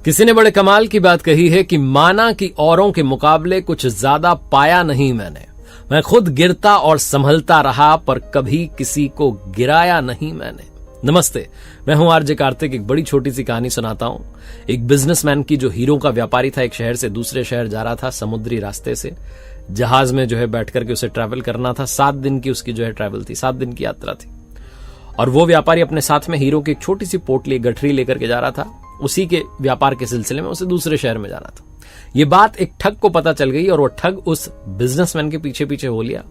किसी ने बड़े कमाल की बात कही है कि माना कि औरों के मुकाबले कुछ ज्यादा पाया नहीं मैंने, मैं खुद गिरता और संभलता रहा पर कभी किसी को गिराया नहीं मैंने। नमस्ते, मैं हूं आरजे कार्तिक। एक बड़ी छोटी सी कहानी सुनाता हूं। एक बिजनेसमैन की जो हीरों का व्यापारी था, एक शहर से दूसरे शहर जा रहा था समुद्री रास्ते से। जहाज में बैठ करके उसे ट्रैवल करना था। 7 दिन की उसकी ट्रैवल थी, 7 दिन की यात्रा थी। और वो व्यापारी अपने साथ में हीरो की एक छोटी सी पोटली, गठरी लेकर के जा रहा था। उसी के व्यापार के सिलसिले में उसे दूसरे शहर में जाना था। ये बात एक ठग को पता चल गई और वो ठग उस बिजनेसमैन के पीछे पीछे हो लिया।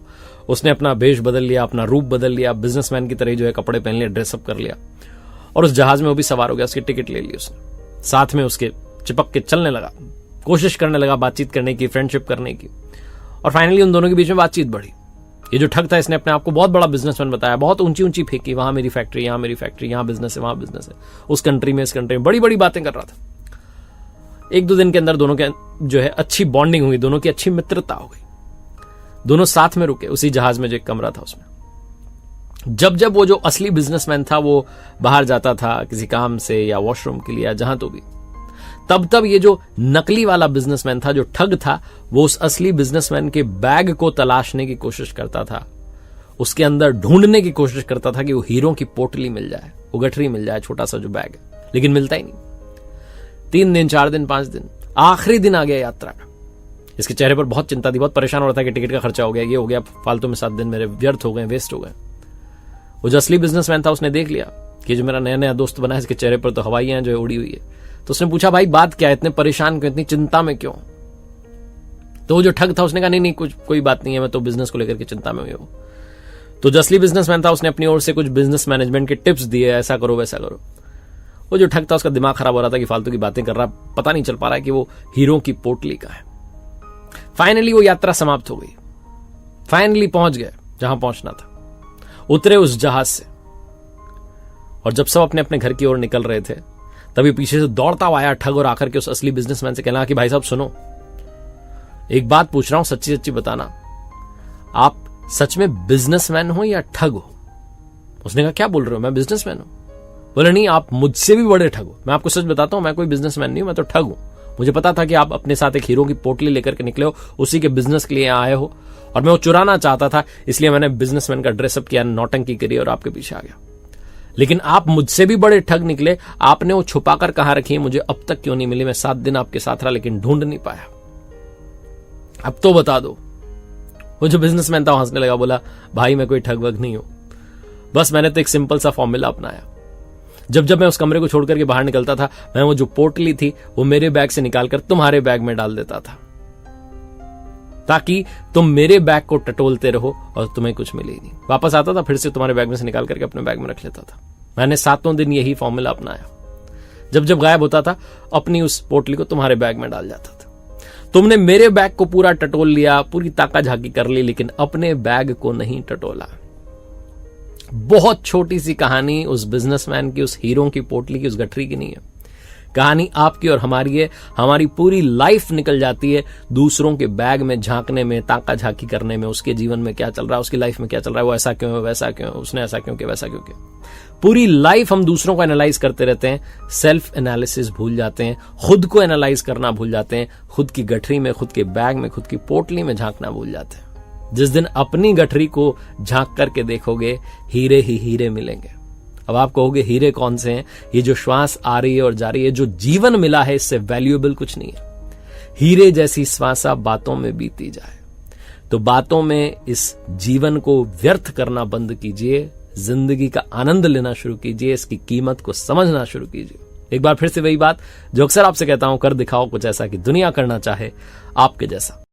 उसने अपना वेश बदल लिया, अपना रूप बदल लिया, बिजनेसमैन की तरह कपड़े पहन लिए, ड्रेसअप कर लिया और उस जहाज में वो भी सवार हो गया। उसकी टिकट ले ली उसने, साथ में उसके चिपक के चलने लगा, कोशिश करने लगा बातचीत करने की, फ्रेंडशिप करने की। और फाइनली उन दोनों के बीच में बातचीत बढ़ी। ये जो ठग था, इसने अपने आप को बहुत बड़ा बिजनेसमैन बताया, बहुत ऊंची ऊंची फेंकी, वहां मेरी फैक्ट्री, यहां मेरी फैक्ट्री, यहां बिजनेस है, वहां बिजनेस है, उस कंट्री में, इस कंट्री में, बड़ी बड़ी बातें कर रहा था। 1-2 दिन के अंदर दोनों के अच्छी बॉन्डिंग हुई, दोनों की अच्छी मित्रता हो गई। दोनों साथ में रुके उसी जहाज में, जो एक कमरा था उसमें। जब वो जो असली बिजनेसमैन था वो बाहर जाता था किसी काम से या वॉशरूम के लिए या जहां तो भी, तब ये जो नकली वाला बिजनेसमैन था, जो ठग था, वो उस असली बिजनेसमैन के बैग को तलाशने की कोशिश करता था। उसके अंदर ढूंढने की कोशिश करता था कि वो हीरो की पोटली मिल जाए, वो गठरी मिल जाए, छोटा सा जो बैग है, लेकिन मिलता ही नहीं। 3 दिन, 4 दिन, 5 दिन, आखिरी दिन आ गया यात्रा का। इसके चेहरे पर बहुत चिंता थी, बहुत परेशान हो रहा था कि टिकट का खर्चा हो गया, ये हो गया, फालतू में 7 दिन मेरे व्यर्थ हो गए, वेस्ट हो गए। वो जो असली बिजनेसमैन था, उसने देख लिया कि जो मेरा नया नया दोस्त बना है, इसके चेहरे पर तो हवाइयां उड़ी हुई है। तो उसने पूछा, भाई बात क्या है, इतने परेशान क्यों, इतनी चिंता में क्यों? तो वो जो ठग था उसने कहा, नहीं कोई बात नहीं है, मैं तो बिजनेस को लेकर के चिंता में हुई हूं। तो जो असली बिजनेसमैन था, उसने अपनी ओर से कुछ बिजनेस मैनेजमेंट के टिप्स दिए, ऐसा करो वैसा करो। वो जो ठग था, उसका दिमाग खराब हो रहा था कि फालतू की बातें कर रहा, पता नहीं चल पा रहा है कि वो हीरो की पोटली का है। फाइनली वो यात्रा समाप्त हो गई। फाइनली पहुंच गए जहां पहुंचना था, उतरे उस जहाज से। और जब सब अपने अपने घर की ओर निकल रहे थे, तभी पीछे से दौड़ता हुआ आया ठग और आकर के उस असली बिजनेसमैन से कहना कि भाई साहब सुनो, एक बात पूछ रहा हूं, सच्ची सच्ची बताना, आप सच में बिजनेसमैन हो या ठग हो? उसने कहा, क्या बोल रहे हो, मैं बिजनेसमैन हूं। बोले, नहीं, आप मुझसे भी बड़े ठग हो। मैं आपको सच बताता हूं, मैं कोई बिजनेसमैन नहीं हूं, मैं तो ठग हूं। मुझे पता था कि आप अपने साथ एक हीरो की पोटली लेकर के निकले हो, उसी के बिजनेस के लिए आए हो, और मैं वो चुराना चाहता था, इसलिए मैंने बिजनेसमैन का ड्रेसअप किया, नौटंकी करी और आपके पीछे आ गया। लेकिन आप मुझसे भी बड़े ठग निकले। आपने वो छुपाकर कहां रखी है, मुझे अब तक क्यों नहीं मिली? मैं 7 दिन आपके साथ रहा लेकिन ढूंढ नहीं पाया। अब तो बता दो। वो जो बिजनेसमैन था हंसने लगा, बोला, भाई मैं कोई ठग वग नहीं हूं, बस मैंने तो एक सिंपल सा फॉर्मूला अपनाया। जब मैं उस कमरे को छोड़कर के बाहर निकलता था, मैं वो जो पोटली थी वो मेरे बैग से निकालकर तुम्हारे बैग में डाल देता था, ताकि तुम मेरे बैग को टटोलते रहो और तुम्हें कुछ मिले ही नहीं। वापस आता था, फिर से तुम्हारे बैग में से निकाल करके अपने बैग में रख लेता था। मैंने 7 दिन यही फॉर्मूला अपनाया। जब गायब होता था, अपनी उस पोटली को तुम्हारे बैग में डाल जाता था। तुमने मेरे बैग को पूरा टटोल लिया, पूरी ताका झाकी कर ली, लेकिन अपने बैग को नहीं टटोला। बहुत छोटी सी कहानी उस बिजनेसमैन की, उस हीरो की पोटली की, उस गठरी की नहीं है। कहानी आपकी और हमारी है। हमारी पूरी लाइफ निकल जाती है दूसरों के बैग में झांकने में, ताका झाकी करने में, उसके जीवन में क्या चल रहा है, उसकी लाइफ में क्या चल रहा है, वो ऐसा क्यों है, वैसा क्यों है, उसने ऐसा क्यों किया, वैसा क्यों किया। पूरी लाइफ हम दूसरों को एनालाइज करते रहते हैं, सेल्फ एनालिसिस भूल जाते हैं, खुद को एनालाइज करना भूल जाते हैं, खुद की गठरी में, खुद के बैग में, खुद की पोटली में झांकना भूल जाते हैं। जिस दिन अपनी गठरी को झांक करके देखोगे, हीरे ही हीरे मिलेंगे। अब आप कहोगे, हीरे कौन से हैं? ये जो श्वास आ रही है और जा रही है, जो जीवन मिला है, इससे वैल्यूएबल कुछ नहीं है। हीरे जैसी श्वासा बातों में बीती जाए, तो बातों में इस जीवन को व्यर्थ करना बंद कीजिए, जिंदगी का आनंद लेना शुरू कीजिए, इसकी कीमत को समझना शुरू कीजिए। एक बार फिर से वही बात जो अक्सर आपसे कहता हूं, कर दिखाओ कुछ ऐसा कि दुनिया करना चाहे आपके जैसा।